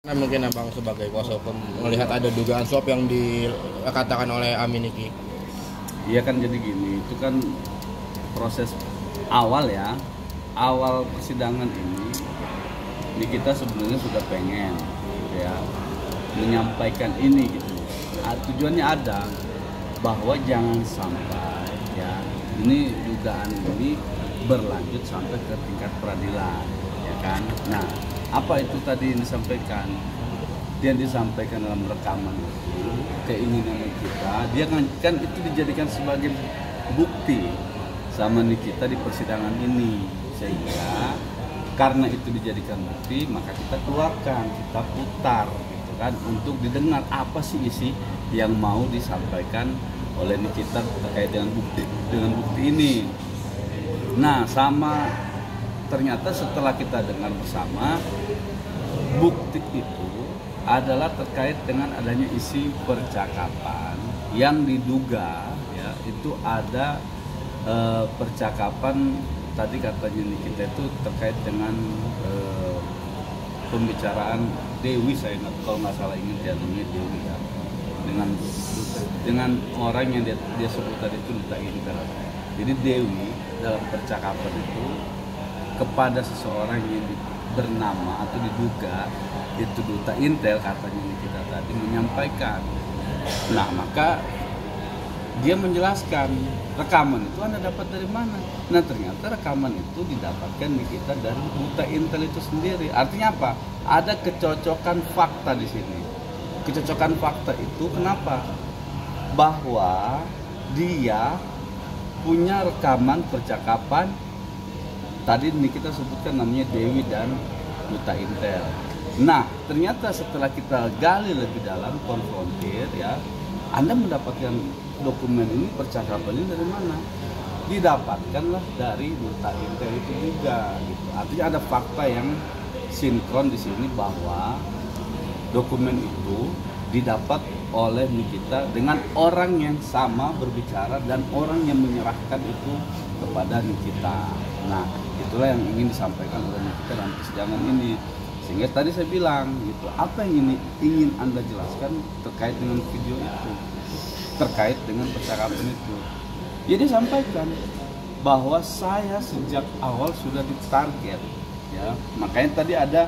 Nah, mungkin abang sebagai kuasa hukum melihat ada dugaan suap yang dikatakan oleh Amin Iki. Iya kan, jadi gini, itu kan proses awal ya, awal persidangan ini kita sebenarnya sudah pengen ya menyampaikan ini gitu. Tujuannya ada bahwa jangan sampai ya ini dugaan ini berlanjut sampai ke tingkat peradilan, ya kan. Nah, apa itu tadi yang disampaikan? Dia disampaikan dalam rekaman itu keinginan kita, dia kan itu dijadikan sebagai bukti sama kita di persidangan ini, sehingga karena itu dijadikan bukti maka kita keluarkan, kita putar gitu kan, untuk didengar apa sih isi yang mau disampaikan oleh Nikita terkait dengan bukti ini. Nah, sama ternyata setelah kita dengar bersama, bukti itu adalah terkait dengan adanya isi percakapan yang diduga ya itu ada percakapan tadi katanya Nikita itu terkait dengan pembicaraan Dewi, saya kalau nggak salah ingat ya namanya Dewi ya, dengan orang yang dia sebut tadi itu Duta Intel. Jadi Dewi dalam percakapan itu kepada seseorang yang bernama atau diduga itu Duta Intel, katanya kita tadi menyampaikan. Nah, maka dia menjelaskan rekaman itu Anda dapat dari mana? Nah, ternyata rekaman itu didapatkan Nikita dari Duta Intel itu sendiri. Artinya apa? Ada kecocokan fakta di sini. Kecocokan fakta itu kenapa? Bahwa dia punya rekaman percakapan tadi Nikita sebutkan namanya Dewi dan Duta Intel. Nah, ternyata setelah kita gali lebih dalam, konfrontir ya, Anda mendapatkan dokumen ini, percakapan ini dari mana? Didapatkanlah dari Duta Intel itu juga gitu. Artinya ada fakta yang sinkron di sini bahwa dokumen itu didapat oleh Nikita dengan orang yang sama berbicara dan orang yang menyerahkan itu kepada Nikita. Nah, itulah yang ingin disampaikan oleh Nikita dalam persidangan ini. Sehingga tadi saya bilang gitu, apa yang ingin Anda jelaskan terkait dengan video itu, terkait dengan percakapan itu. Jadi sampaikan bahwa saya sejak awal sudah ditarget ya. Makanya tadi ada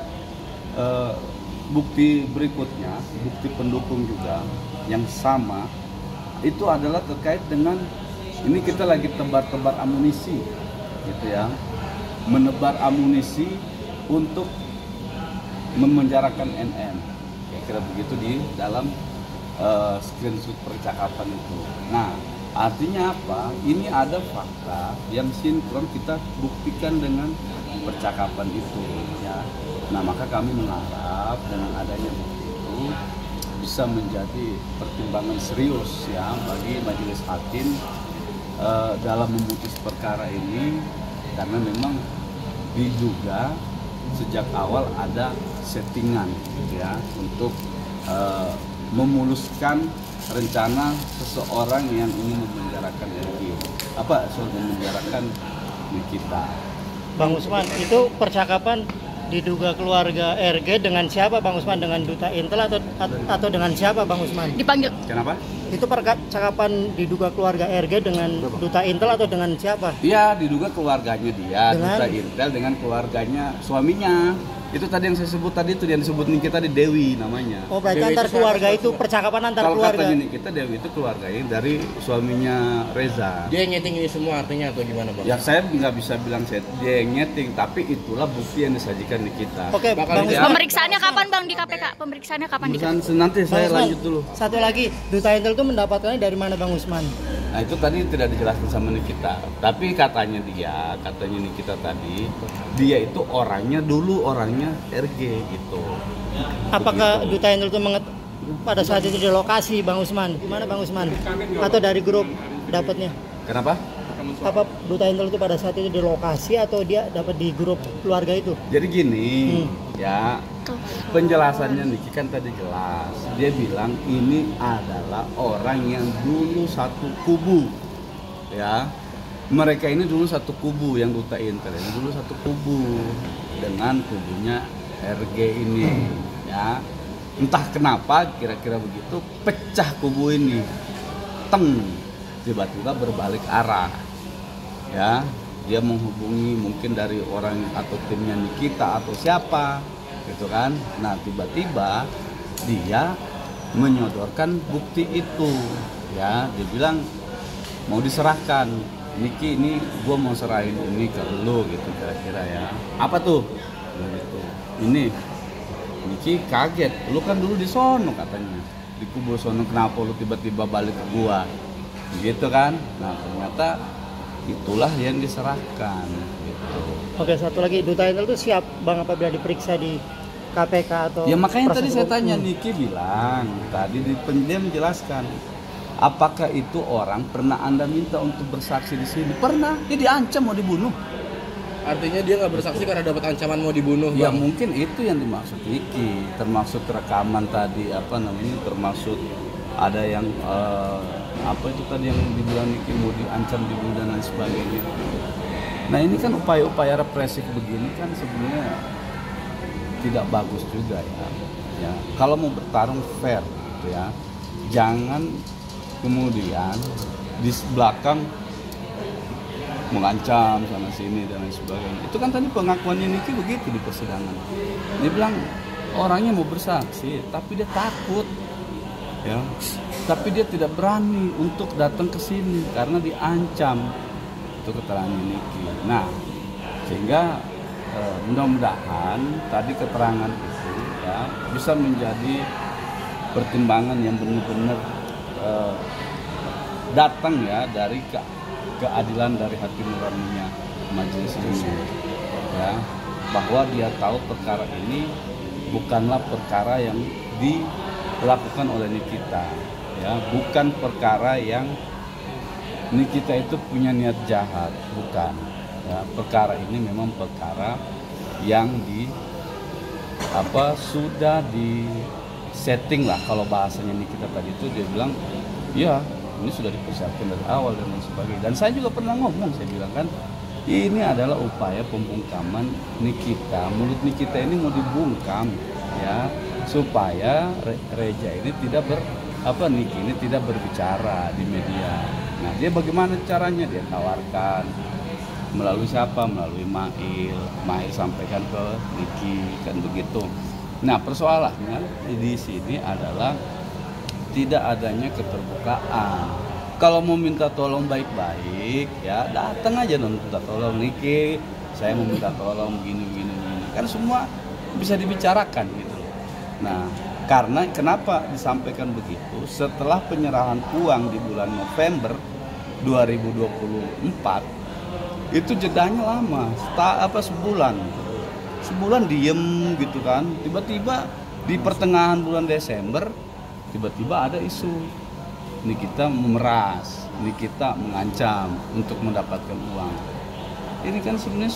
bukti berikutnya, bukti pendukung juga yang sama, itu adalah terkait dengan ini kita lagi tebar-tebar amunisi gitu ya, menebar amunisi untuk memenjarakan NN, kira-kira begitu di dalam screenshot percakapan itu. Nah, artinya apa? Ini ada fakta yang sinkron kita buktikan dengan percakapan itu ya. Nah, maka kami mengharap dengan adanya bukti itu bisa menjadi pertimbangan serius ya bagi majelis hakim dalam memutus perkara ini, karena memang diduga sejak awal ada settingan ya untuk memuluskan rencana seseorang yang ingin memenjarakan memenjarakan Nikita. Bang Usman, itu percakapan diduga keluarga RG dengan siapa Bang Usman? Dengan Duta Intel atau dengan siapa Bang Usman? Dipanggil. Kenapa? Itu percakapan diduga keluarga RG dengan Duta Intel atau dengan siapa? Iya, diduga keluarganya dia, dengan Duta Intel dengan keluarganya suaminya. Itu tadi yang saya sebut tadi itu yang disebut Nikita di Dewi namanya. Oh, berarti antar keluarga itu percakapan antar keluarga. Kalau katanya Nikita, Dewi itu keluarganya dari suaminya Reza. Dia yang nyeting ini semua artinya atau gimana, Bang? Ya, saya nggak bisa bilang dia yang nyeting, tapi itulah bukti yang disajikan Nikita. Oke, Bang Usman. Pemeriksaannya kapan Bang di KPK? Pemeriksaannya kapan di KPK? Nanti saya Usman, lanjut dulu. Satu lagi, Duta Intel itu mendapatkannya dari mana Bang Usman? Nah, itu tadi tidak dijelaskan sama Nikita. Tapi katanya Nikita tadi, dia itu orangnya RG gitu. Apakah Duta Intel itu pada saat itu di lokasi Bang Usman? Gimana Bang Usman? Atau dari grup dapatnya? Kenapa? Apa Duta Intel itu pada saat itu di lokasi atau dia dapat di grup keluarga itu? Jadi gini, ya penjelasannya Niki kan tadi jelas. Dia bilang ini adalah orang yang dulu satu kubu, ya. Mereka ini dulu satu kubu, yang Duta Intel ini dulu satu kubu dengan kubunya RG ini, ya. Entah kenapa kira-kira begitu pecah kubu ini, tiba-tiba berbalik arah, ya. Dia menghubungi mungkin dari orang atau timnya Nikita atau siapa, gitu kan. Nah tiba-tiba dia menyodorkan bukti itu, ya. Dia bilang mau diserahkan, Niki ini gue mau serahin ini ke lu gitu kira-kira ya. Apa tuh? Gitu. Ini Niki kaget, lu kan dulu di sono katanya, di kubu sono, kenapa lu tiba-tiba balik ke gua, gitu kan? Nah ternyata itulah yang diserahkan. Gitu. Oke, satu lagi, Duta Intel itu siap Bang apabila diperiksa di KPK atau? Ya makanya tadi proses saya hukum? tanya, Niki bilang tadi dia menjelaskan, apakah itu orang pernah Anda minta untuk bersaksi di sini? Pernah, dia diancam mau dibunuh. Artinya dia nggak bersaksi karena dapat ancaman mau dibunuh, Ya Bang. mungkin itu yang dimaksud Niki, termasuk rekaman tadi termasuk ada yang apa itu tadi yang dibilang Niki mau diancam dibunuh dan lain sebagainya. Nah ini kan upaya-upaya represif begini kan sebenarnya tidak bagus juga ya. Ya kalau mau bertarung fair gitu ya, jangan kemudian di belakang mengancam sana sini dan lain sebagainya. Itu kan tadi pengakuannya Niki begitu di persidangan. Dia bilang orangnya mau bersaksi tapi dia takut, ya. Tapi dia tidak berani untuk datang ke sini karena diancam. Itu keterangan Niki. Nah, sehingga mudah-mudahan tadi keterangan itu ya bisa menjadi pertimbangan yang benar-benar datang ya dari keadilan dari hati nuraninya majelis ini, ya, bahwa dia tahu perkara ini bukanlah perkara yang dilakukan oleh Nikita, ya, bukan perkara yang Nikita itu punya niat jahat, bukan, ya, perkara ini memang perkara yang sudah di setting lah, kalau bahasanya Nikita tadi itu dia bilang ya ini sudah dipersiapkan dari awal dan lain sebagainya. Dan saya juga pernah ngomong, saya bilang kan ini adalah upaya pembungkaman Nikita. Mulut Nikita ini mau dibungkam ya supaya Reza ini tidak Niki ini tidak berbicara di media. Nah dia bagaimana caranya? Dia tawarkan melalui siapa? Melalui Mail sampaikan ke Niki kan begitu. Nah persoalannya di sini adalah tidak adanya keterbukaan. Kalau mau minta tolong baik-baik, ya datang aja dong minta tolong Niki, saya mau minta tolong gini. Kan semua bisa dibicarakan gitu. Nah, karena kenapa disampaikan begitu? Setelah penyerahan uang di bulan November 2024, itu jedanya lama, sebulan diem gitu kan. Tiba-tiba di pertengahan bulan Desember tiba-tiba ada isu Nikita memeras, Nikita mengancam untuk mendapatkan uang. Ini kan sebenarnya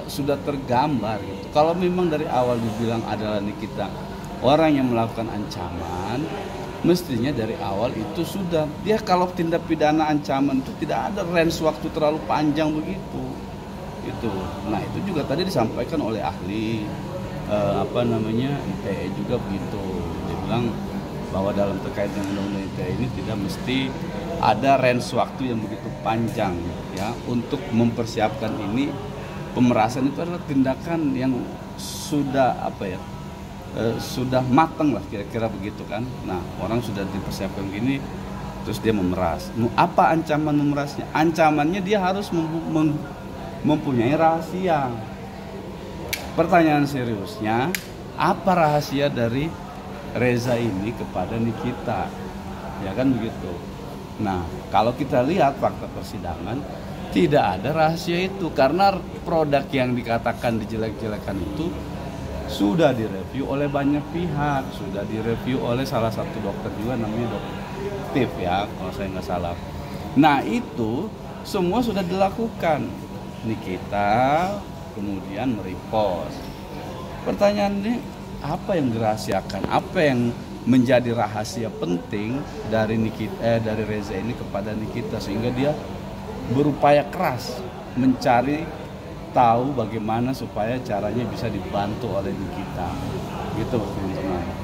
sudah tergambar gitu. Kalau memang dari awal dibilang adalah Nikita orang yang melakukan ancaman, mestinya dari awal itu sudah dia kalau tindak pidana ancaman itu tidak ada range waktu terlalu panjang begitu. Itu. Nah, itu juga tadi disampaikan oleh ahli ITE juga begitu. Dia bilang bahwa dalam terkait dengan undang-undang ITE ini tidak mesti ada range waktu yang begitu panjang ya untuk mempersiapkan ini. Pemerasan itu adalah tindakan yang sudah sudah matang lah kira-kira begitu kan. Nah orang sudah dipersiapkan gini terus dia memeras. Apa ancaman memerasnya? Ancamannya dia harus mempunyai rahasia. Pertanyaan seriusnya, apa rahasia dari Reza ini kepada Nikita, ya kan begitu. Nah kalau kita lihat fakta persidangan tidak ada rahasia itu karena produk yang dikatakan dijelek-jelekan itu sudah direview oleh banyak pihak, sudah direview oleh salah satu dokter juga namanya Dokter Tiff ya kalau saya nggak salah. Nah itu semua sudah dilakukan. Nikita kemudian merepost. Pertanyaannya apa yang dirahasiakan, apa yang menjadi rahasia penting dari dari Reza ini kepada Nikita sehingga dia berupaya keras mencari tahu bagaimana supaya caranya bisa dibantu oleh Nikita. gitu teman-teman.